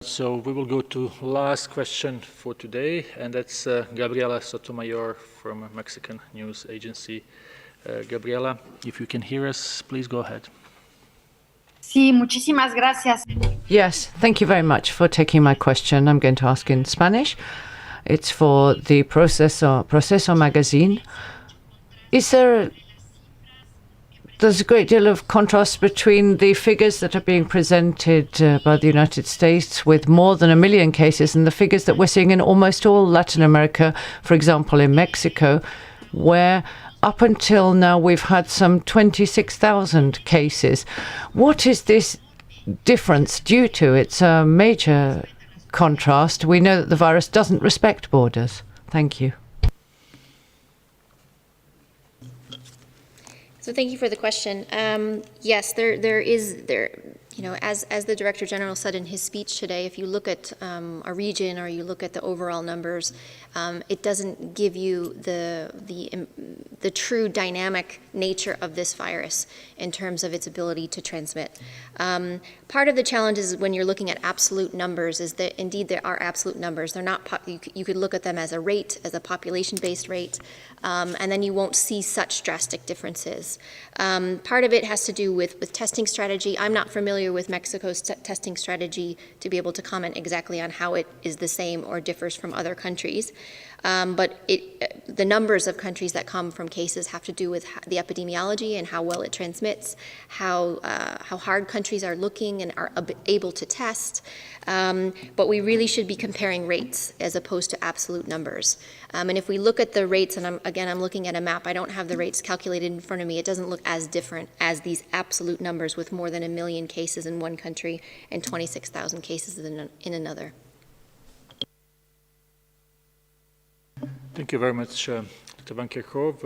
So we will go to last question for today, and that's Gabriela Sotomayor from a Mexican news agency. Gabriela, if you can hear us, please go ahead. Sí, muchísimas gracias. Yes, thank you very much for taking my question. I'm going to ask in Spanish. It's for the Proceso magazine. There's a great deal of contrast between the figures that are being presented by the United States with more than 1 million cases and the figures that we're seeing in almost all Latin America, for example, in Mexico, where up until now we've had some 26,000 cases. What is this difference due to? It's a major contrast. We know that the virus doesn't respect borders. Thank you. So thank you for the question. Yes, there is, you know, as the Director General said in his speech today, if you look at a region or you look at the overall numbers, it doesn't give you the true dynamic nature of this virus in terms of its ability to transmit. Part of the challenge is when you're looking at absolute numbers is that indeed there are absolute numbers. They're not, you could look at them as a rate, as a population-based rate, and then you won't see such drastic differences. Part of it has to do with testing strategy. I'm not familiar with Mexico's testing strategy to be able to comment exactly on how it is the same or differs from other countries. But the numbers of countries that come from cases have to do with the epidemiology and how well it transmits, how hard countries are looking and are able to test. But we really should be comparing rates as opposed to absolute numbers. And if we look at the rates, and I'm looking at a map, I don't have the rates calculated in front of me, it doesn't look as different as these absolute numbers with more than 1 million cases in one country and 26,000 cases in another. Thank you very much, Mr. Van Kerkhove.